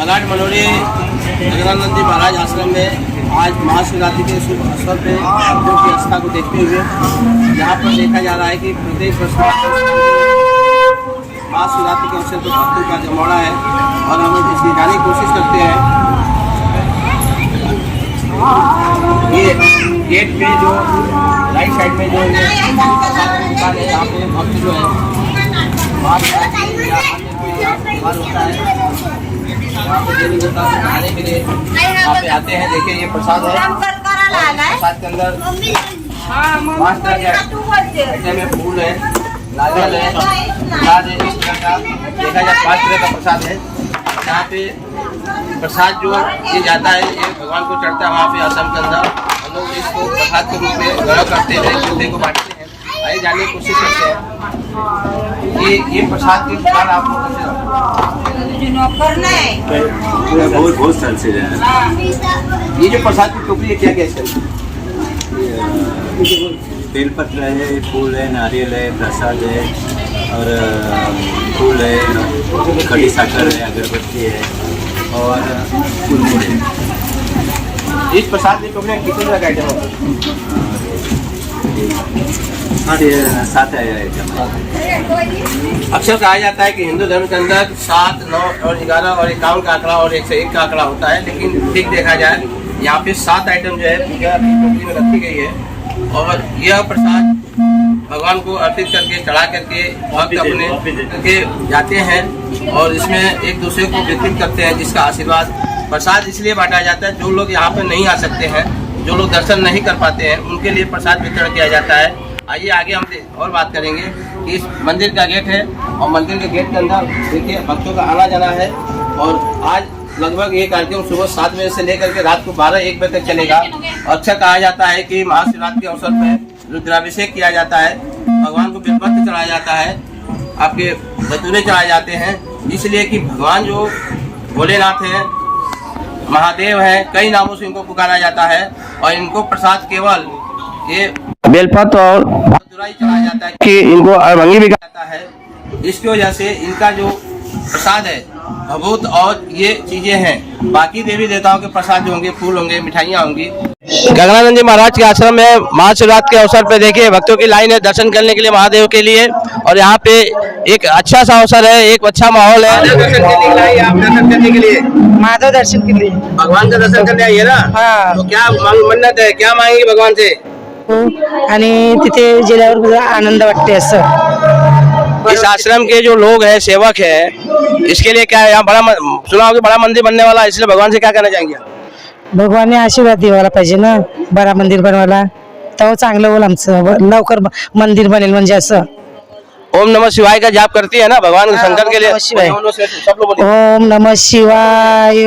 मलाड मनोरी गगनानंद जी महाराज आश्रम में आज महाशिवरात्रि के शुभ अवसर पे भक्तों की आस्था को देखते हुए यहाँ पर देखा जा रहा है कि प्रत्येक वर्ष महाशिवरात्रि के अवसर पर भक्तों का जमावड़ा है और हम लोग इसकी जाने की कोशिश करते हैं। ये गेट पे जो राइट साइड में जो दुकान है यहाँ पे भक्त जो है होता है यहाँ पे देवी देवता को खाने के लिए यहाँ पे आते हैं। देखिए ये प्रसाद है, प्रसाद के अंदर 5 तरह के ऐसे में फूल है, नारियल है, प्रसाद है। इस तरह का देखा जाए 5 तरह का प्रसाद है। यहाँ पे प्रसाद जो ये जाता है ये भगवान को चढ़ता है। वहाँ पे आश्रम के अंदर हम लोग इसको प्रसाद के रूप में ग्रहण करते हैं, दूसरे को बांटते हैं। आइए जानने की कोशिश करते हैं कि ये प्रसाद की दुकान आप लोग बहुत साल से ये जो प्रसाद की टोकरी है क्या क्या है? बेलपत्र है, फूल है, नारियल है, प्रसाद है और फूल है, खड़ी साकर है, अगरबत्ती है और कुरमुर है। इस प्रसाद की टोकरी में कितने तरह का आइटम है? 7 आइटम। अक्सर कहा जाता है कि हिंदू धर्म के अंदर 7, 9 और 11 और 51 का आंकड़ा और 101 का आंकड़ा होता है, लेकिन ठीक देखा जाए यहाँ पे 7 आइटम जो है पूजा की टोकरी में रखी गई है और यह प्रसाद भगवान को अर्पित करके चढ़ा करके भक्त अपने करके जाते हैं और इसमें एक दूसरे को वितरित करते हैं, जिसका आशीर्वाद। प्रसाद इसलिए बांटा जाता है जो लोग यहाँ पे नहीं आ सकते हैं, जो लोग दर्शन नहीं कर पाते हैं, उनके लिए प्रसाद वितरण किया जाता है। आइए आगे हम और बात करेंगे कि इस मंदिर का गेट है और मंदिर के गेट के अंदर देखिए भक्तों का आना जाना है और आज लगभग ये कार्यक्रम सुबह 7 बजे से लेकर के रात को 12-1 बजे तक चलेगा। अक्सर कहा जाता है कि महाशिवरात्रि के अवसर पर रुद्राभिषेक किया जाता है, भगवान को बेलपत्र चढ़ाया जाता है, आपके धतूरे चढ़ाए जाते हैं, इसलिए कि भगवान जो भोलेनाथ है, महादेव है, कई नामों से इनको पुकारा जाता है और इनको प्रसाद केवल ये बेलपत्र और धतूरा चढ़ाया जाता है कि इनको अड़भंगी भी कहा जाता है। इसकी वजह से इनका जो प्रसाद है भभूत और ये चीजें हैं। बाकी देवी देवताओं के प्रसाद जो होंगे, फूल होंगे, मिठाइयाँ होंगी। गगनानंद जी महाराज के आश्रम में महाशिवरात्रि के अवसर पे देखिए भक्तों की लाइन है दर्शन करने के लिए महादेव के लिए और यहाँ पे एक अच्छा सा अवसर है, एक अच्छा माहौल है। दर्शन करने के लिए महादेव दर्शन के लिए भगवान का दर्शन करने आइए ना। हाँ। तो क्या मन्नत है, क्या मांगेंगे भगवान से? आणि तिथे गेल्यावर आनंद वाटते असं। इस आश्रम के जो लोग हैं, सेवक हैं, इसके लिए क्या है, यहाँ बड़ा सुना होगा बड़ा मंदिर बनने वाला है, इसलिए भगवान से क्या कहना चाहेंगे? भगवानने आशीर्वाद द्यायला पाहिजे ना, बड़ा मंदिर बनवायला, तेव्हा चांगलं होईल आमचं, लवकर मंदिर बनेल म्हणजे असं। ओम नमः शिवाय का जाप करती है ना भगवान शंकर के लिए? सब लोग ओम नमः शिवाय,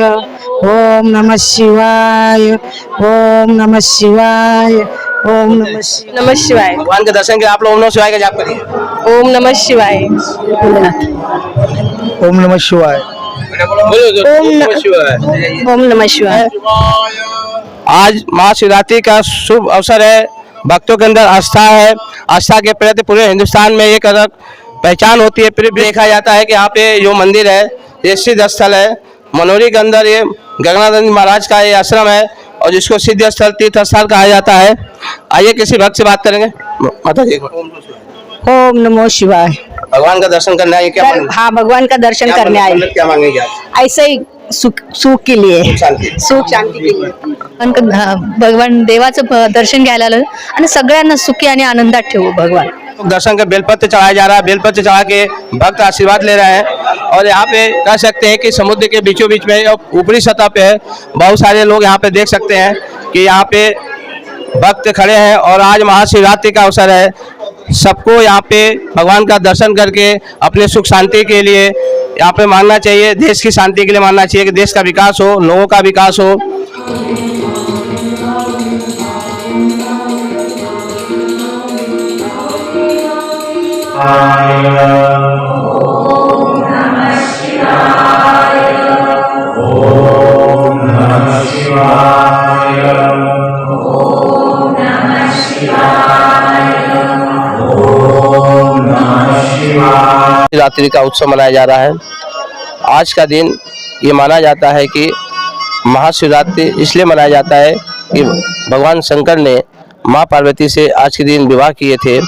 ओम नमः शिवाय, ओम नमः शिवाय, ओम नमः शिवाय। भगवान के दर्शन के आप लोग ओम नमः शिवाय का जाप करिए। ओम नमः शिवाय, ओम नमः शिवाय, ओम नमः शिवाय। आज महाशिवरात्रि का शुभ अवसर है, भक्तों के अंदर आस्था है, आस्था के प्रति पूरे हिंदुस्तान में एक अलग पहचान होती है। फिर भी देखा जाता है कि यहाँ पे जो मंदिर है ये सिद्ध स्थल है। मनोरी के अंदर ये गगनानंद महाराज का ये आश्रम है और जिसको सिद्ध स्थल, तीर्थ स्थल कहा जाता है। आइए किसी भक्त से बात करेंगे। माता जी ओम नमः शिवाय। भगवान का दर्शन करने आए क्या? हाँ, भगवान का दर्शन करने आए। क्या मांगेंगे आप? ऐसे ही सुख के लिए, सुख शांती के लिए भगवान देवाचं दर्शन घ्यायला आलं आणि सगळ्यांना सुखी आणि आनंदात ठेवू भगवान। दर्शन का बेलपत्र चढ़ाया जा रहा है, बेलपत्र चढ़ा के भक्त आशीर्वाद ले रहे हैं और यहाँ पे कह सकते हैं कि समुद्र के बीचों बीच में ऊपरी सतह पे है, बहुत सारे लोग यहाँ पे देख सकते हैं कि यहाँ पे भक्त खड़े हैं और आज महाशिवरात्रि का अवसर है। सबको यहाँ पे भगवान का दर्शन करके अपने सुख शांति के लिए यहाँ पे मानना चाहिए, देश की शांति के लिए मानना चाहिए कि देश का विकास हो, लोगों का विकास हो। शिवरात्रि का उत्सव मनाया जा रहा है। आज का दिन ये माना जाता है कि महाशिवरात्रि इसलिए मनाया जाता है कि भगवान शंकर ने माँ पार्वती से आज के दिन विवाह किए थे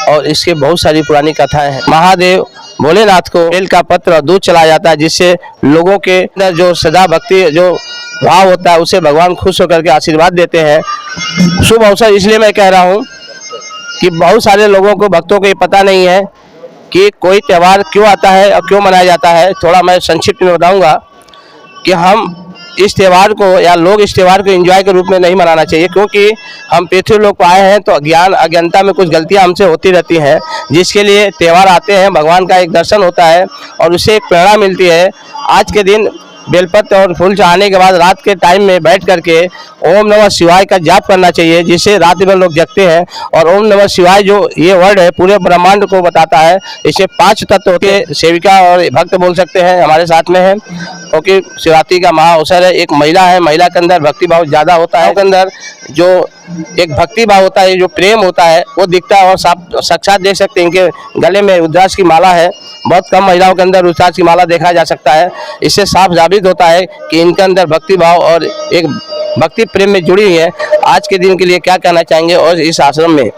और इसके बहुत सारी पुरानी कथाएं हैं। महादेव भोलेनाथ को बेल का पत्र और दूध चलाया जाता है, जिससे लोगों के अंदर जो सदा भक्ति जो भाव होता है उसे भगवान खुश होकर के आशीर्वाद देते हैं। शुभ अवसर इसलिए मैं कह रहा हूँ कि बहुत सारे लोगों को, भक्तों को ये पता नहीं है कि कोई त्यौहार क्यों आता है और क्यों मनाया जाता है। थोड़ा मैं संक्षिप्त में बताऊंगा कि हम इस त्यौहार को या लोग इस त्यौहार को एंजॉय के रूप में नहीं मनाना चाहिए, क्योंकि हम पृथ्वी लोक को आए हैं तो ज्ञान अज्ञानता में कुछ गलतियां हमसे होती रहती हैं, जिसके लिए त्यौहार आते हैं। भगवान का एक दर्शन होता है और उससे एक प्रेरणा मिलती है। आज के दिन बेलपत्र और फूल चढ़ाने के बाद रात के टाइम में बैठ करके ओम नमः शिवाय का जाप करना चाहिए, जिससे रात में लोग जगते हैं। और ओम नमः शिवाय जो ये वर्ड है पूरे ब्रह्मांड को बताता है। इसे 5 तत्व के सेविका और भक्त बोल सकते हैं हमारे साथ में है, क्योंकि शिवरात्रि का महा अवसर है। एक महिला है, महिला के अंदर भक्ति भाव ज़्यादा होता है, उसके अंदर जो एक भक्ति भाव होता है, जो प्रेम होता है वो दिखता है। और साक्षात देख सकते हैं इनके गले में रुद्राक्ष की माला है। बहुत कम महिलाओं के अंदर रुद्राक्ष की माला देखा जा सकता है। इससे साफ साबित होता है कि इनके अंदर भक्ति भाव और एक भक्ति प्रेम में जुड़ी हुई है। आज के दिन के लिए क्या कहना चाहेंगे और इस आश्रम में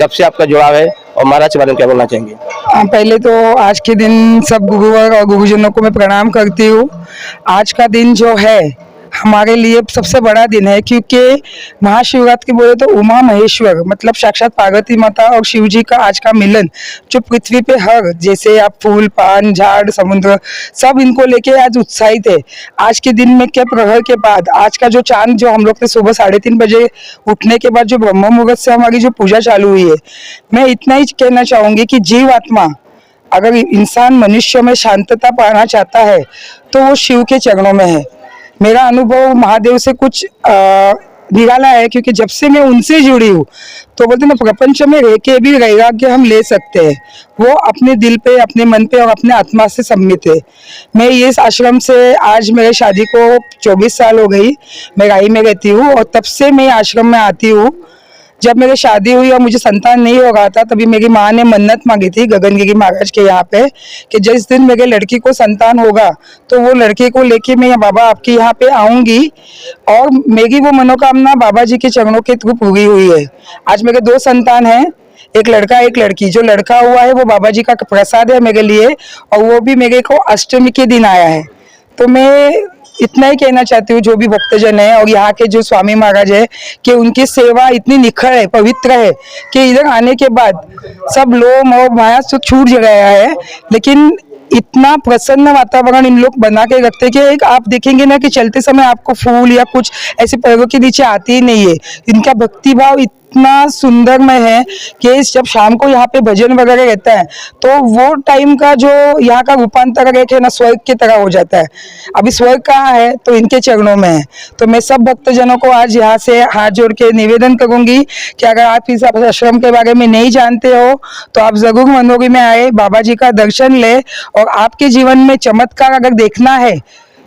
कब से आपका जुड़ाव है और महाराज के बारे में क्या बोलना चाहेंगे? पहले तो आज के दिन सब गुरुवर और गुरुजनों को मैं प्रणाम करती हूँ। आज का दिन जो है हमारे लिए सबसे बड़ा दिन है, क्योंकि महाशिवरात्रि बोले तो उमा महेश्वर मतलब साक्षात पार्वती माता और शिव जी का आज का मिलन, जो पृथ्वी पे हर जैसे आप फूल पान झाड़ समुद्र सब इनको लेके आज उत्साहित है। आज के दिन में क्या प्रहर के बाद आज का जो चांद जो हम लोग के सुबह 3:30 बजे उठने के बाद जो ब्रह्म मुहूर्त से हमारी जो पूजा चालू हुई है, मैं इतना ही कहना चाहूंगी कि जीव आत्मा अगर इंसान मनुष्य में शांतता पाना चाहता है तो वो शिव के चरणों में है। मेरा अनुभव महादेव से कुछ निराला है, क्योंकि जब से मैं उनसे जुड़ी हूँ तो बोलते ना प्रपंच में रह के भी वैराग्य हम ले सकते हैं। वो अपने दिल पे, अपने मन पे और अपने आत्मा से सम्मित है। मैं ये इस आश्रम से आज मेरे शादी को 24 साल हो गई। मैं राई में रहती हूँ और तब से मैं आश्रम में आती हूँ। जब मेरी शादी हुई और मुझे संतान नहीं हो रहा था, तभी मेरी माँ ने मन्नत मांगी थी गगनगिरी महाराज के यहाँ पे कि जिस दिन मेरे लड़की को संतान होगा तो वो लड़के को लेके मैं बाबा आपके यहाँ पे आऊंगी। और मेरी वो मनोकामना बाबा जी के चरणों के थ्रू पूरी हुई है। आज मेरे 2 संतान हैं, एक लड़का एक लड़की। जो लड़का हुआ है वो बाबा जी का प्रसाद है मेरे लिए, और वो भी मेरे को अष्टमी के दिन आया है। तो मैं इतना ही कहना चाहती हूँ जो भी भक्तजन है और यहाँ के जो स्वामी महाराज है कि उनकी सेवा इतनी निखर है, पवित्र है कि इधर आने के बाद सब लोग मोह माया से छूट गया है। लेकिन इतना प्रसन्न वातावरण इन लोग बना के रखते हैं कि एक आप देखेंगे ना कि चलते समय आपको फूल या कुछ ऐसे पैरों के नीचे आती ही नहीं है। इनका भक्ति भाव इतना सुंदरमय है कि जब शाम को यहाँ पे भजन वगैरह रहता है तो वो टाइम का जो यहाँ का रूपांतर है ना स्वर्ग की तरह हो जाता है। अभी स्वर्ग कहाँ है तो इनके चरणों में है। तो मैं सब भक्तजनों को आज यहाँ से हाथ जोड़ के निवेदन करूंगी कि अगर आप इस आश्रम के बारे में नहीं जानते हो तो आप जरूर मनोरी में आए, बाबा जी का दर्शन ले। और आपके जीवन में चमत्कार अगर देखना है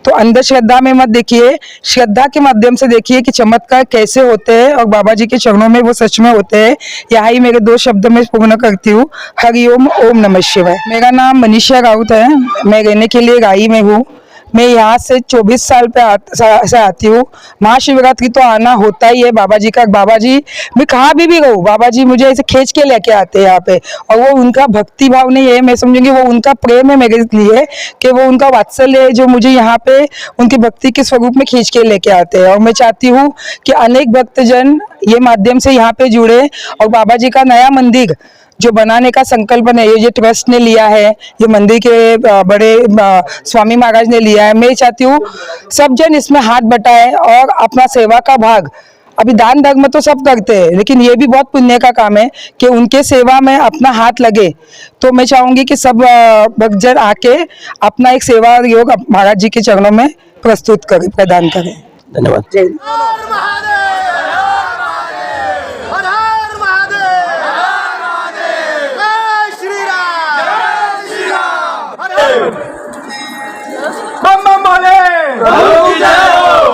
तो अंधश्रद्धा में मत देखिए, श्रद्धा के माध्यम से देखिए कि चमत्कार कैसे होते हैं और बाबा जी के चरणों में वो सच में होते हैं। यहाँ ही मेरे 2 शब्द में पूर्ण करती हूँ। हरिओम, ओम नमः शिवाय। मेरा नाम मनीषा राउत है, मैं रहने के लिए राई में हूँ। मैं यहाँ से 24 साल से आती हूँ। महाशिवरात्रि तो आना होता ही है। बाबा जी का, बाबा जी मैं कहाँ भी रहूँ, बाबा जी मुझे ऐसे खींच के लेके आते हैं यहाँ पे। और वो उनका भक्ति भाव नहीं है, मैं समझूंगी वो उनका प्रेम है मेरे लिए, कि वो उनका वात्सल्य है जो मुझे यहाँ पे उनकी भक्ति के स्वरूप में खींच के लेके आते हैं। और मैं चाहती हूँ कि अनेक भक्तजन ये माध्यम से यहाँ पे जुड़े और बाबा जी का नया मंदिर जो बनाने का संकल्प है, ये ट्रस्ट ने लिया है, ये मंदिर के बड़े स्वामी महाराज ने लिया है। मैं चाहती हूँ सब जन इसमें हाथ बटाए और अपना सेवा का भाग, अभी दान धर्म तो सब करते हैं लेकिन ये भी बहुत पुण्य का काम है कि उनके सेवा में अपना हाथ लगे। तो मैं चाहूंगी कि सब भक्तजन आके अपना एक सेवा योग महाराज जी के चरणों में प्रस्तुत करें, प्रदान करें। धन्यवाद। जय बम बम बोले प्रभु की जय हो,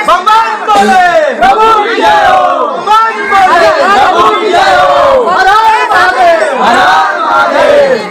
बम बम बोले प्रभु की जय हो, बम बोले प्रभु की जय हो। हर हर महादेव, हर हर महादेव।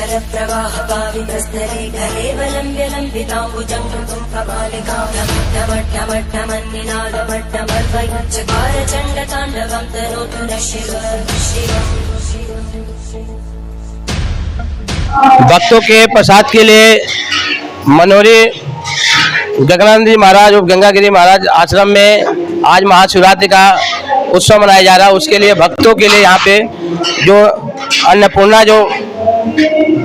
प्रवाह पावितस्तरे कलेवलम्ब्य लम्बिताम्बुजं चकार चण्डताण्डवं तनोतु नः भक्तों के प्रसाद के लिए मनोरी गगनानंद जी महाराज और गंगागिरी महाराज आश्रम में आज महाशिवरात्रि का उत्सव मनाया जा रहा है। उसके लिए भक्तों के लिए यहाँ पे जो अन्नपूर्णा जो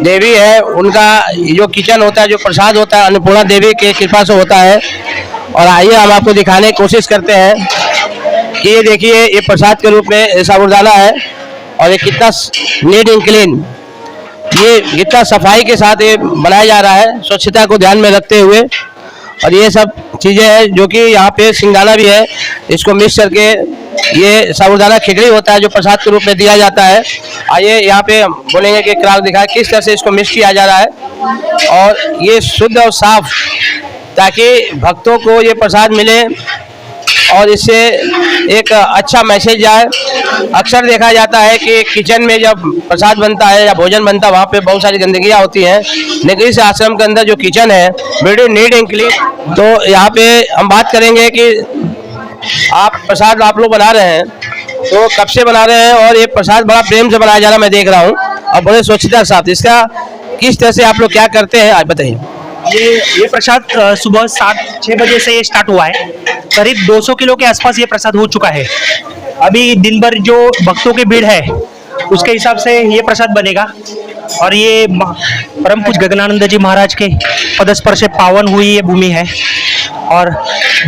देवी है उनका जो किचन होता है, जो प्रसाद होता है, अन्नपूर्णा देवी के कृपा से होता है। और आइए हम आपको दिखाने की कोशिश करते हैं कि ये देखिए, ये प्रसाद के रूप में साबूदाना है और ये कितना नीट एंड क्लीन, ये कितना सफाई के साथ ये बनाया जा रहा है, स्वच्छता को ध्यान में रखते हुए। और ये सब चीज़ें हैं जो कि यहाँ पे सिंगाना भी है, इसको मिक्स करके ये साबूदाना खिचड़ी होता है जो प्रसाद के रूप में दिया जाता है। आइए यहाँ पे हम बोलेंगे कि क्राउड दिखाए किस तरह से इसको मिक्स किया जा रहा है और ये शुद्ध और साफ, ताकि भक्तों को ये प्रसाद मिले और इससे एक अच्छा मैसेज जाए। अक्सर देखा जाता है कि किचन में जब प्रसाद बनता है या भोजन बनता है वहाँ पे बहुत सारी गंदगियाँ होती हैं, लेकिन इस आश्रम के अंदर जो किचन है वेरी नीट एंड क्लीन। तो यहाँ पे हम बात करेंगे कि प्रसाद आप लोग बना रहे हैं तो कब से बना रहे हैं, और ये प्रसाद बड़ा प्रेम से बनाया जा रहा है मैं देख रहा हूँ, और बड़े स्वच्छता के साथ इसका किस तरह से आप लोग क्या करते हैं आप बताइए। ये प्रसाद सुबह 7-6 बजे से ये स्टार्ट हुआ है। करीब 200 किलो के आसपास ये प्रसाद हो चुका है। अभी दिन भर जो भक्तों की भीड़ है उसके हिसाब से ये प्रसाद बनेगा। और ये परम पूज्य गगनानंद जी महाराज के पदस्पर्श से पावन हुई ये भूमि है और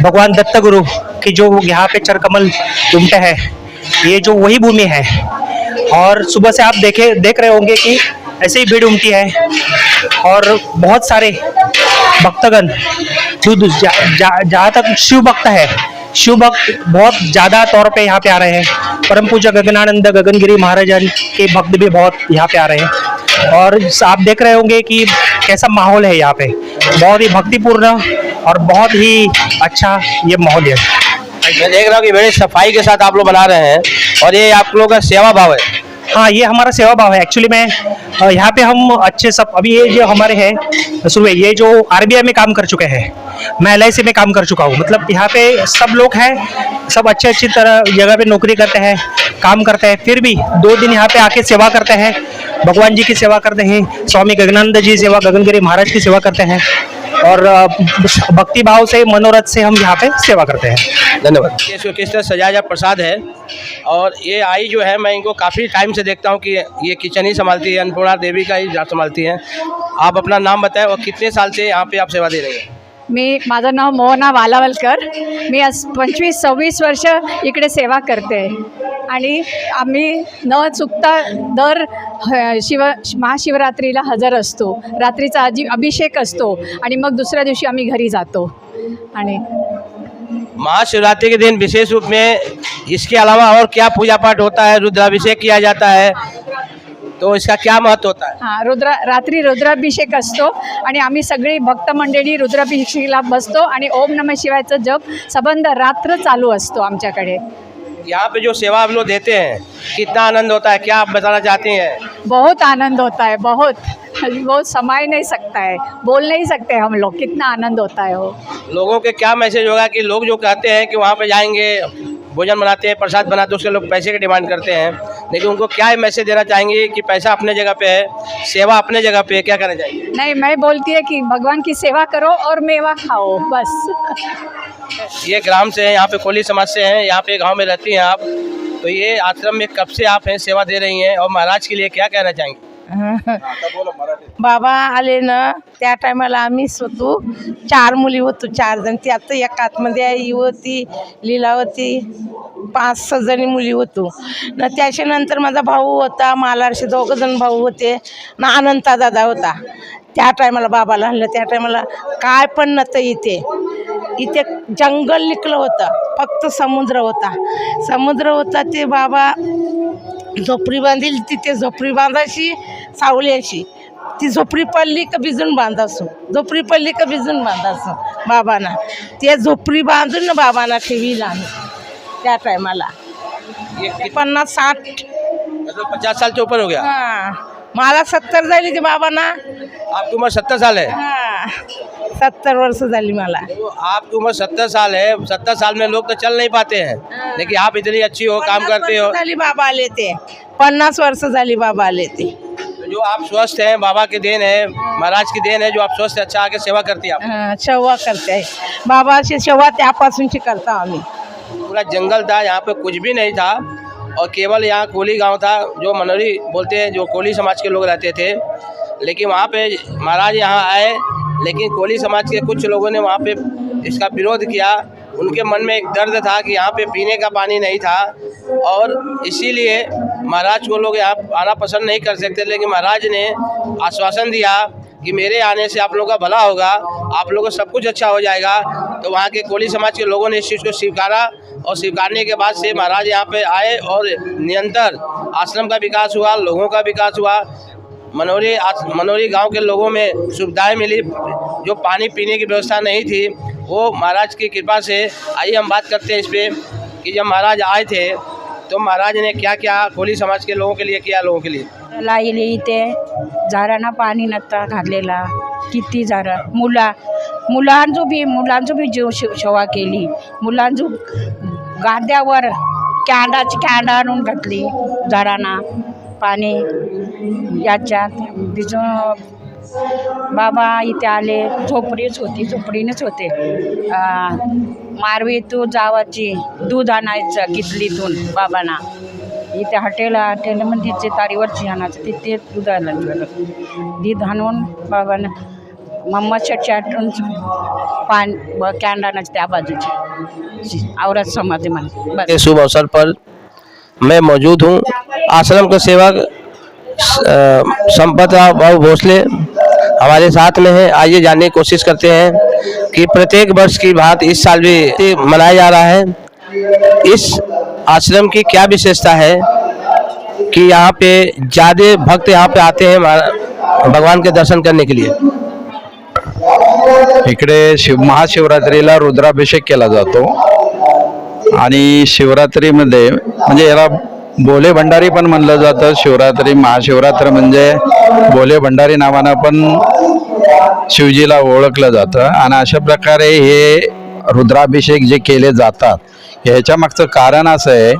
भगवान दत्त गुरु की जो यहाँ पे चरकमल उमटे है, ये जो वही भूमि है। और सुबह से आप देख रहे होंगे कि ऐसे ही भीड़ उमटी है और बहुत सारे भक्तगण जहाँ तक शिव भक्त है, शिव भक्त बहुत ज़्यादा तौर पे यहाँ पे आ रहे हैं। परम पूज्य गगनानंद गगनगिरी महाराज के भक्त भी बहुत यहाँ पे आ रहे हैं। और आप देख रहे होंगे कि कैसा माहौल है यहाँ पे, बहुत ही भक्तिपूर्ण और बहुत ही अच्छा ये माहौल है। मैं देख रहा हूँ कि बड़ी सफाई के साथ आप लोग बना रहे हैं और ये आप लोगों का सेवा भाव है। हाँ, ये हमारा सेवा भाव है। एक्चुअली में यहाँ पे हम अच्छे सब, अभी ये जो हमारे हैं सुबह ये जो RBI में काम कर चुके हैं, मैं LIC में काम कर चुका हूँ। मतलब यहाँ पे सब लोग हैं, सब अच्छी तरह जगह पे नौकरी करते हैं, काम करते हैं, फिर भी 2 दिन यहाँ पे आके सेवा करते हैं, भगवान जी की सेवा करते हैं, स्वामी गगनानंद जी सेवा, गगनगिरी महाराज की सेवा करते हैं और भक्ति भाव से, मनोरथ से हम यहाँ पे सेवा करते हैं। धन्यवाद। इसको किस तरह सजाया प्रसाद है, और ये आई जो है मैं इनको काफ़ी टाइम से देखता हूँ कि ये किचन ही संभालती है, अन्नपूर्णा देवी का ही संभालती हैं। आप अपना नाम बताएं और कितने साल से यहाँ पे आप सेवा दे रही हैं? माझं नाव मोहना वालावलकर। मी आज 25-26 वर्ष इकडे सेवा करते आणि आम्ही न चुकता दर महाशिवरात्रीला हजर असतो। रात्रीचा अभिषेक असतो आणि मग दुसऱ्या दिवशी आम्ही घरी जातो। आणि महाशिवरात्रि के दिन विशेष रूप में इसके अलावा और क्या पूजा पाठ होता है? रुद्राभिषेक किया जाता है, तो इसका क्या महत्व होता है? हां, रात्री रुद्राभिषेक असतो आणि आम्ही सगळी भक्त मंडळी रुद्राभिषेकाला बसतो आणि ओम नमः शिवायचा जप सबंध रात्र चालू असतो आमच्याकडे। यहाँ पे जो सेवा आप लोग देते हैं कितना आनंद होता है, क्या आप बताना चाहती हैं? बहुत आनंद होता है, बहुत समाय नहीं सकता है, बोल नहीं सकते हम लोग, कितना आनंद होता है वो। लोगों के क्या मैसेज होगा कि लोग जो कहते हैं कि वहाँ पे जाएंगे, भोजन बनाते हैं, प्रसाद बनाते हैं, उसके लोग पैसे की डिमांड करते हैं, लेकिन उनको क्या मैसेज देना चाहेंगे कि पैसा अपने जगह पे है, सेवा अपने जगह पे है, क्या करना चाहिए? नहीं, मैं बोलती है कि भगवान की सेवा करो और मेवा खाओ, बस। ये ग्राम से हैं, यहाँ पे कोली समाज से हैं, यहाँ पे गांव में रहती हैं आप, तो ये आश्रम में कब से आप हैं, सेवा दे रही हैं, और महाराज के लिए क्या कहना चाहेंगे? बाबा आले ना त्या टायमाला आम्ही स्वतः 4 मुली होतो, 4 जण, त्यात एक आतमध्ये आई होती, लीलावती, 5-6 जणी मुली होतो ना। त्याच्यानंतर माझा भाऊ होता, मालारशी 2 जण भाऊ होते ना, अनंता दादा होता। त्या टायमाला बाबाला आणलं, त्या टायमाला काय पण नव्हतं इथे जंगल निघलं होतं, फक्त समुद्र होता। ते बाबा झोपडी बांधील, तिथे झोपडी बांधायची सावल्याची, ती झोपडी पडली का भिजून बांधायचो, झोपडी पडली का भिजून बांधायचो बाबांना। ते झोपडी बांधून ना बाबांना ठेवीला आम्ही त्या टायमाला। 50-60 मतलब 50 साल से ऊपर हो गया। हाँ, मला 70 झाली ते बाबांना. आपकी उम्र 70 साल है? हा 70 वर्ष झाली मला. तो आपकी उम्र 70 साल है, 70 साल में लोग तो चल नहीं पाते हैं, लेकिन आप इतनी अच्छी हो, काम 50 करते हो. वर्ष झाली बाबा आले ते. 50 वर्ष झाली बाबा आले ते. जो आप स्वस्थ हैं, बाबा की देन है, महाराज की देन है, जो आप स्वस्थ है, अच्छा आके सेवा करती है आप. सेवा करते आहे. बाबाची सेवा त्यापासूनची करता आम्ही. पूरा जंगल था, यहाँ पे कुछ भी नहीं था और केवल यहाँ कोली गांव था, जो मनोरी बोलते हैं, जो कोली समाज के लोग रहते थे. लेकिन वहाँ पे महाराज यहाँ आए, लेकिन कोली समाज के कुछ लोगों ने वहाँ पे इसका विरोध किया. उनके मन में एक दर्द था कि यहाँ पे पीने का पानी नहीं था और इसीलिए महाराज को लोग यहाँ आना पसंद नहीं कर सकते. लेकिन महाराज ने आश्वासन दिया कि मेरे आने से आप लोगों का भला होगा, आप लोगों का सब कुछ अच्छा हो जाएगा. तो वहाँ के कोली समाज के लोगों ने इस चीज़ को स्वीकारा और स्वीकारने के बाद से महाराज यहाँ पे आए और निरंतर आश्रम का विकास हुआ, लोगों का विकास हुआ. मनोरी गांव के लोगों में सुविधाएं मिली. जो पानी पीने की व्यवस्था नहीं थी वो महाराज की कृपा से. आइए हम बात करते हैं इस पर कि जब महाराज आए थे तो महाराज ने क्या क्या कोली समाज के लोगों के लिए किया. लोगों के लिए लाईले इथे झाडांना पाणी नव्हता घातलेला. किती झाडं मुलांचो बी जीव सेवा केली. मुलांचो गाद्यावर कॅन्ड आणून घातली झाडांना पाणी. याच्यात तिचं बाबा इथे आले. झोपडीनेच होते. मारवीतून जावाची दूध आणायचं कितलीतून बाबांना. इथे हॉटेलमध्ये जे तारीवरची आणायचं तिथे दूध आणायचं. दूध आणून बाबांना मम्माच्या आठवून पाणी कॅन्ड आणायचं त्या बाजूची औरत समाधी म्हणून. इस शुभ अवसर पर मैं मौजूद हूँ. आश्रम के सेवक संपत बाबू भोसले हमारे साथ में है. आइए जानने की कोशिश करते हैं कि प्रत्येक वर्ष की बात इस साल भी मनाया जा रहा है. इस आश्रम की क्या विशेषता है कि यहाँ पे ज़्यादा भक्त यहाँ पे आते हैं भगवान के दर्शन करने के लिए. इकडे महाशिवरात्रीला रुद्राभिषेक केला जातो आणि शिवरात्रीमध्ये म्हणजे याला बोले भंडारी पण म्हणलं जातं. शिवरात्री महाशिवरात्र म्हणजे बोले भंडारी नावानं पण शिवजीला ओळखलं जातं. आणि अशा प्रकारे हे रुद्राभिषेक जे केले जातात ह्याच्या मागचं कारण असं आहे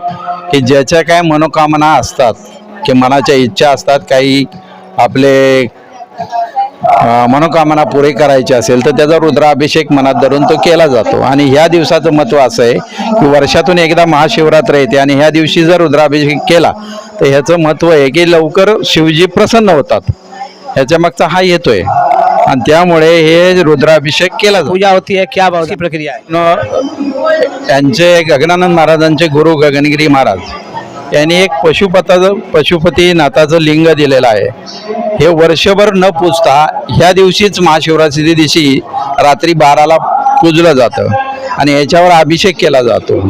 की ज्याच्या काय मनोकामना असतात की मनाच्या इच्छा असतात, काही आपले मनोकामना पुरे करायची असेल तर त्याचा रुद्राभिषेक मनात धरून तो केला जातो. आणि ह्या दिवसाचं महत्त्व असं आहे की वर्षातून एकदा महाशिवरात्र येते आणि ह्या दिवशी जर रुद्राभिषेक केला तर ह्याचं महत्त्व आहे की लवकर शिवजी प्रसन्न होतात. ह्याच्या मागचा हा येतोय आणि त्यामुळे हे रुद्राभिषेक केला जातो. पूजा होती है, क्या की प्रक्रिया है? त्यांचे गगनानंद महाराजांचे गुरु गगनगिरी महाराज यांनी एक पशुपतीनाथाचं लिंग दिलेलं आहे. हे वर्षभर न पूजता ह्या दिवशीच महाशिवरात्री दिवशी रात्री 12ला पूजलं जातं आणि याच्यावर अभिषेक केला जातो.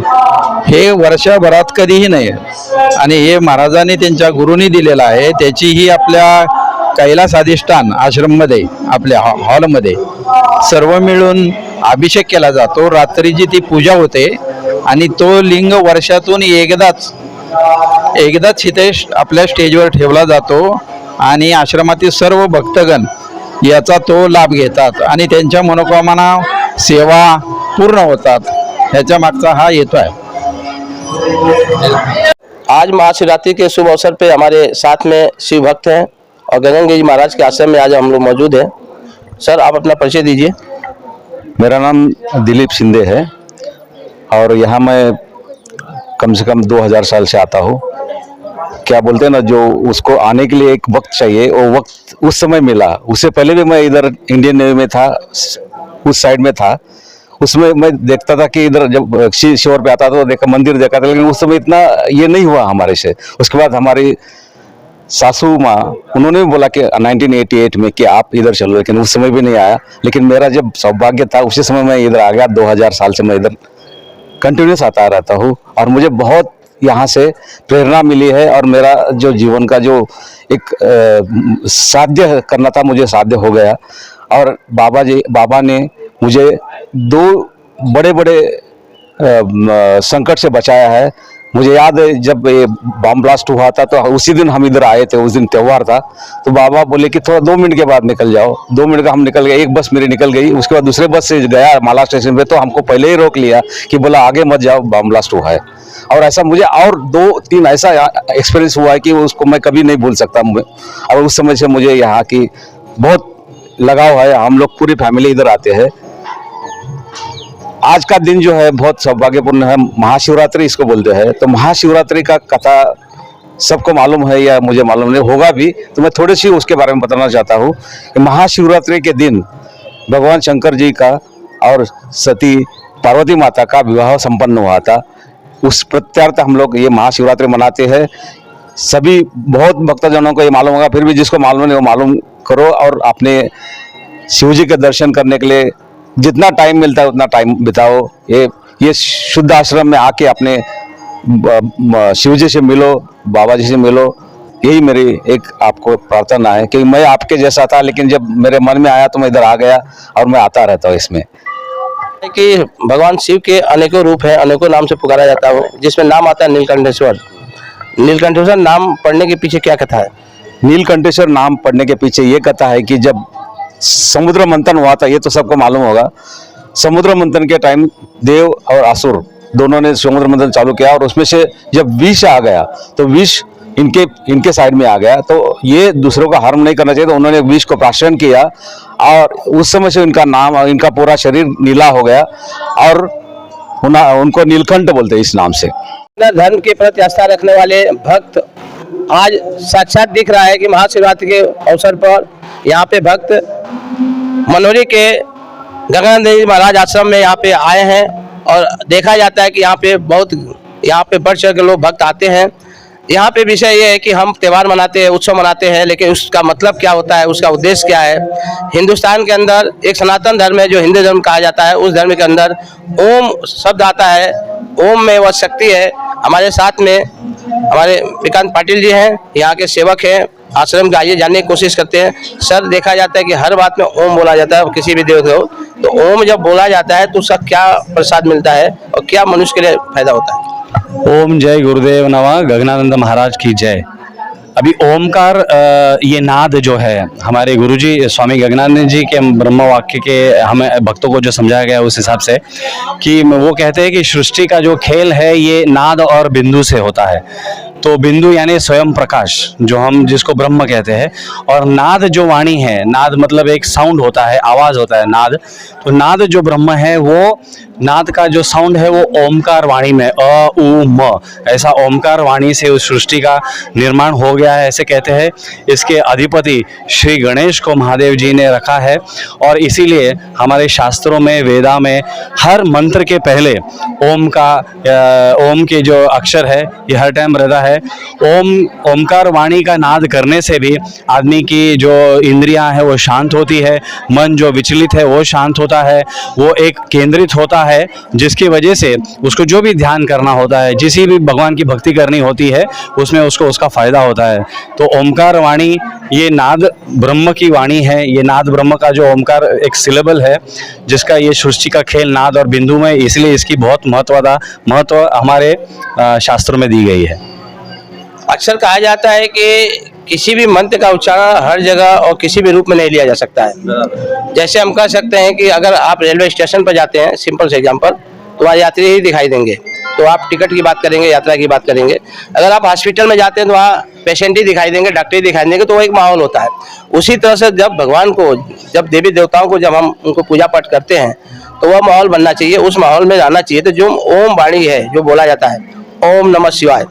हे वर्षभरात कधीही नाही आणि हे महाराजांनी त्यांच्या गुरूंनी दिलेलं आहे. त्याची ही आपल्या कैलास अधिष्ठान आश्रममध्ये आपल्या हॉलमध्ये सर्व मिळून अभिषेक केला जातो. रात्रीची ती पूजा होते आणि तो लिंग वर्षातून एकदाच इथे आपल्या स्टेजवर ठेवला जातो आणि आश्रमातील सर्व भक्तगण याचा तो लाभ घेतात आणि त्यांच्या मनोकामना सेवा पूर्ण होतात. ह्याच्या मागचा हा हेतू आहे. आज महाशिवरात्रि के शुभ अवसर पे हमारे साथ में शिव भक्त हैं और गगनगिरी महाराज के आश्रम में आज हम लोग मौजूद हैं. सर, आप अपना परिचय दीजिए. मेरा नाम दिलीप शिंदे है और यहाँ मैं कम से कम 2000 साल से आता हूँ. क्या बोलते हैं ना, जो उसको आने के लिए एक वक्त चाहिए, वो वक्त उस समय मिला. उससे पहले भी मैं इधर इंडियन नेवी में था, उस साइड में था. उसमें मैं देखता था कि इधर जब शिवर पे आता था तो देखा मंदिर देखा था, लेकिन उस समय इतना ये नहीं हुआ हमारे से. उसके बाद हमारी सासू माँ उन्होंने भी बोला कि 1988 में कि आप इधर चलो, लेकिन उस समय भी नहीं आया. लेकिन मेरा जब सौभाग्य था उसी समय मैं इधर आ गया. 2000 साल से मैं इधर कंटिन्यूस आता रहता हूँ और मुझे बहुत यहाँ से प्रेरणा मिली है और मेरा जो जीवन का जो एक साध्य करना था मुझे साध्य हो गया. और बाबा ने मुझे 2 बड़े संकट से बचाया है. मुझे याद है जब ये बम ब्लास्ट हुआ था तो उसी दिन हम इधर आए थे, उस दिन त्यौहार था। तो बाबा बोले कि थोड़ा 2 मिनट के बाद निकल जाओ। 2 मिनट का हम निकल गए, एक बस मेरी निकल गई, उसके बाद दूसरे बस से गया माला स्टेशन पे, तो हमको पहले ही रोक लिया कि बोला आगे मत जाओ, बम ब्लास्ट हुआ है। और ऐसा मुझे और 2-3 ऐसा एक्सपीरियंस हुआ है कि उसको मैं कभी नहीं भूल सकता। और उस समय से मुझे यहाँ की बहुत लगाव है। हम लोग पूरी फैमिली इधर आते हैं। आज का दिन जो है बहुत सौभाग्यपूर्ण है। महाशिवरात्रि इसको बोलते हैं। तो महाशिवरात्रि का कथा सबको मालूम है या मुझे मालूम नहीं होगा भी, तो मैं थोड़ी सी उसके बारे में बताना चाहता हूँ कि महाशिवरात्रि के दिन भगवान शंकर जी का और सती पार्वती माता का विवाह संपन्न हुआ था। उस प्रत्यार्थ हम लोग ये महाशिवरात्रि मनाते हैं। सभी बहुत भक्तजनों को ये मालूम होगा, फिर भी जिसको मालूम नहीं वो मालूम करो और अपने शिव जी के दर्शन करने के लिए जितना टाइम मिलता है उतना टाइम बिताओ। ये शुद्ध आश्रम में आके अपने शिव जी से मिलो, बाबा जी से मिलो। यही मेरी एक आपको प्रार्थना है कि मैं आपके जैसा था, लेकिन जब मेरे मन में आया तो मैं इधर आ गया और मैं आता रहता हूँ इसमें। कि भगवान शिव के अनेकों रूप हैं, अनेकों नाम से पुकारा जाता है, जिसमें नाम आता है नीलकंठेश्वर। नीलकंठेश्वर नाम पढ़ने के पीछे क्या कथा है? नीलकंठेश्वर नाम पढ़ने के पीछे ये कथा है कि जब समुद्र मंथन हुआ था, ये तो सबको मालूम होगा। समुद्र मंथन के टाइम देव और असुर दोनों ने समुद्र मंथन चालू किया और उसमें से जब विष आ गया तो विष इनके साइड में आ गया। तो ये दूसरों का हार्म नहीं करना चाहिए, तो उन्होंने विष को प्राशन किया और उस समय से इनका नाम और इनका पूरा शरीर नीला हो गया और उनको नीलकंठ बोलते हैं इस नाम से। धर्म के प्रति आस्था रखने वाले भक्त आज साक्षात दिख रहा है कि महाशिवरात्रि के अवसर पर यहाँ पे भक्त मनोरी के गगनानंद जी महाराज आश्रम में यहाँ पे आए हैं और देखा जाता है कि यहाँ पे बढ़ चढ़ के लोग भक्त आते हैं। यहाँ पे विषय ये है कि हम त्यौहार मनाते हैं, उत्सव मनाते हैं, लेकिन उसका मतलब क्या होता है, उसका उद्देश्य क्या है। हिंदुस्तान के अंदर एक सनातन धर्म है जो हिंदू धर्म कहा जाता है। उस धर्म के अंदर ओम शब्द आता है। ओम में वह शक्ति है। हमारे साथ में हमारे विकांत पाटिल जी हैं, यहाँ के सेवक हैं आश्रम का। आइए जानने की कोशिश करते हैं। सर, देखा जाता है कि हर बात में ओम बोला जाता है किसी भी देवता को, तो ओम जब बोला जाता है तो उसका क्या प्रसाद मिलता है और क्या मनुष्य के लिए फायदा होता है? ओम जय गुरुदेव नमः, गगनानंद महाराज की जय। अभी ओमकार ये नाद जो है हमारे गुरुजी स्वामी गगनानंद जी के ब्रह्म वाक्य के हमें भक्तों को जो समझाया गया उस हिसाब से कि वो कहते हैं कि सृष्टि का जो खेल है ये नाद और बिंदु से होता है। तो बिंदु यानी स्वयं प्रकाश जो हम जिसको ब्रह्म कहते हैं, और नाद जो वाणी है, नाद मतलब एक साउंड होता है, आवाज होता है नाद। तो नाद जो ब्रह्म है वो नाद का जो साउंड है वो ओमकार वाणी में अ उ म ऐसा ओमकार वाणी से उस सृष्टि का निर्माण हो गया है ऐसे कहते हैं। इसके अधिपति श्री गणेश को महादेव जी ने रखा है और इसीलिए हमारे शास्त्रों में वेदा में हर मंत्र के पहले ओम के जो अक्षर है ये हर टाइम रहता है। ओमकार वाणी का नाद करने से भी आदमी की जो इंद्रियां हैं वो शांत होती है, मन जो विचलित है वो शांत होता है, वो एक केंद्रित होता है, जिसकी वजह से उसको जो भी ध्यान करना होता है, जिसी भी भगवान की भक्ति करनी होती है उसमें उसको उसका फायदा होता है। तो ओमकार वाणी ये नाद ब्रह्म की वाणी है। ये नाद ब्रह्म का जो ओमकार एक सिलेबल है जिसका ये सृष्टि का खेल नाद और बिंदु में, इसलिए इसकी बहुत महत्व हमारे शास्त्रों में दी गई है। अक्सर कहा जाता है कि किसी भी मंत्र का उच्चारण हर जगह और किसी भी रूप में नहीं लिया जा सकता है। जैसे हम कह सकते हैं कि अगर आप रेलवे स्टेशन पर जाते हैं, सिंपल से एग्जांपल, तो वहाँ यात्री ही दिखाई देंगे, तो आप टिकट की बात करेंगे, यात्रा की बात करेंगे। अगर आप हॉस्पिटल में जाते हैं तो वहाँ पेशेंट ही दिखाई देंगे, डॉक्टर ही दिखाई देंगे, तो वो एक माहौल होता है। उसी तरह से जब भगवान को, जब देवी देवताओं को जब हम उनको पूजा पाठ करते हैं तो वह माहौल बनना चाहिए, उस माहौल में रहना चाहिए। तो जो ओम वाणी है जो बोला जाता है ओम नमः शिवाय,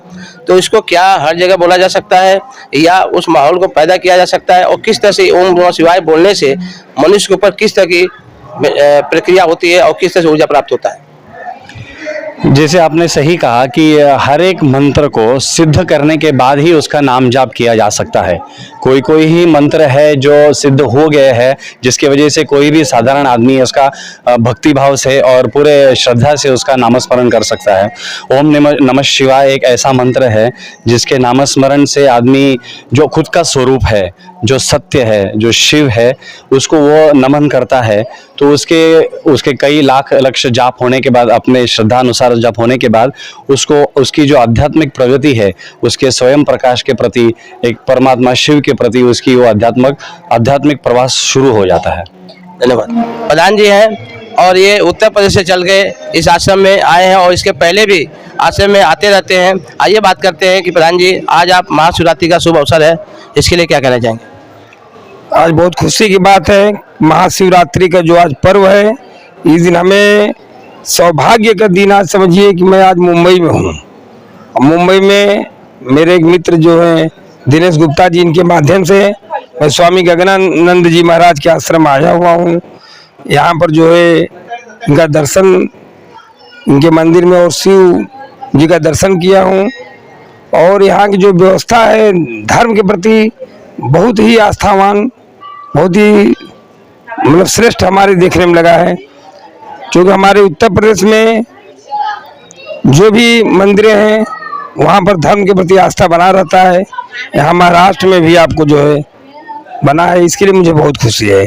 तो इसको क्या हर जगह बोला जा सकता है या उस माहौल को पैदा किया जा सकता है, और किस तरह से ओम नमः शिवाय बोलने से मनुष्य के ऊपर किस तरह की प्रक्रिया होती है और किस तरह से ऊर्जा प्राप्त होता है? जैसे आपने सही कहा कि हर एक मंत्र को सिद्ध करने के बाद ही उसका नाम जाप किया जा सकता है। कोई ही मंत्र है जो सिद्ध हो गए हैं जिसकी वजह से कोई भी साधारण आदमी उसका भक्ति भाव से और पूरे श्रद्धा से उसका नामस्मरण कर सकता है। ओम नमः शिवाय एक ऐसा मंत्र है जिसके नामस्मरण से आदमी जो खुद का स्वरूप है, जो सत्य है, जो शिव है, उसको वो नमन करता है, तो उसके कई लाख लक्ष्य जाप होने के बाद, अपने श्रद्धा अनुसार जाप होने के बाद, उसको उसकी जो आध्यात्मिक प्रगति है, उसके स्वयं प्रकाश के प्रति, एक परमात्मा शिव के प्रति उसकी वो आध्यात्मिक प्रवास शुरू हो जाता है। धन्यवाद। प्रधान जी हैं और ये उत्तर प्रदेश से चल के इस आश्रम में आए हैं और इसके पहले भी आश्रम में आते रहते हैं। आइए बात करते हैं कि प्रधान जी, आज आप महाशिवरात्रि का शुभ अवसर है, इसके लिए क्या कहना चाहेंगे? आज बहुत खुशी की बात है, महाशिवरात्रि का जो आज पर्व है, इस दिन हमें सौभाग्य का दिन आज समझिए कि मैं आज मुंबई में हूँ। मुंबई में मेरे एक मित्र जो हैं दिनेश गुप्ता जी, इनके माध्यम से मैं स्वामी गगनानंद जी महाराज के आश्रम आया हुआ हूँ। यहाँ पर जो है इनका दर्शन, इनके मंदिर में और शिव जी का दर्शन किया हूँ। और यहाँ की जो व्यवस्था है धर्म के प्रति बहुत ही आस्थावान, बहुत ही मतलब श्रेष्ठ हमारे देखने में लगा है। क्योंकि हमारे उत्तर प्रदेश में जो भी मंदिरें हैं वहाँ पर धर्म के प्रति आस्था बना रहता है। यहाँ महाराष्ट्र में भी आपको जो है बना है, इसके लिए मुझे बहुत खुशी है।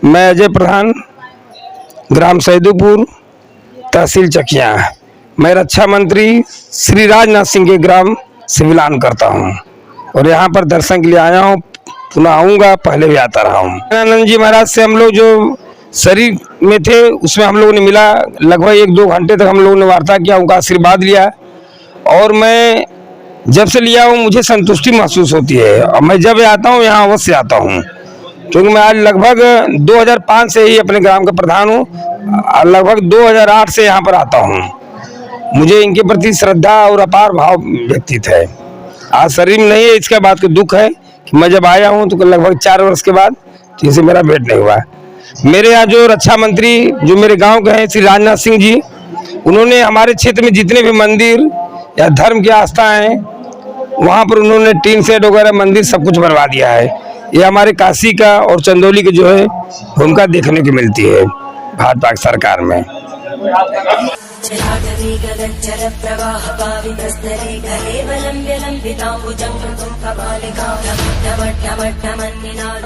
मैं अजय प्रधान, ग्राम सैदुपुर, तहसील चकिया, मैं रक्षा मंत्री श्री राजनाथ सिंह के ग्राम से मिलान करता हूँ और यहाँ पर दर्शन के लिए आया हूँ। पुनः आऊँगा, पहले भी आता रहा हूँ। गगनानंद जी महाराज से हम लोग जो शरीर में थे उसमें हम लोगों ने मिला, लगभग 1-2 घंटे तक हम लोगों ने वार्ता किया, उनका आशीर्वाद लिया और मैं जब से लिया हूँ मुझे संतुष्टि महसूस होती है। और मैं जब आता हूँ यहाँ अवश्य आता हूँ, क्योंकि मैं आज लगभग 2005 से ही अपने ग्राम का प्रधान हूँ, लगभग 2008 से यहाँ पर आता हूँ। मुझे इनके प्रति श्रद्धा और अपार भाव व्यतीत है। आज शरीर में नहीं है, इसका बात का दुख है कि मैं जब आया हूँ तो लगभग 4 वर्ष के बाद जिसे मेरा भेंट नहीं हुआ। मेरे यहाँ जो रक्षा मंत्री जो मेरे गांव के हैं श्री राजनाथ सिंह जी, उन्होंने हमारे क्षेत्र में जितने भी मंदिर या धर्म की आस्था हैं वहाँ पर उन्होंने टीन सेट वगैरह मंदिर सब कुछ बनवा दिया है। ये हमारे काशी का और चंदौली की जो है भूमिका देखने की मिलती है भाजपा सरकार में। जलागवी गगनचर प्रवाह पावितस्तरे कलेवलं व्यलम्बिताम्बुजं कृतं कपालिका ढमढमढमढमन्निनाद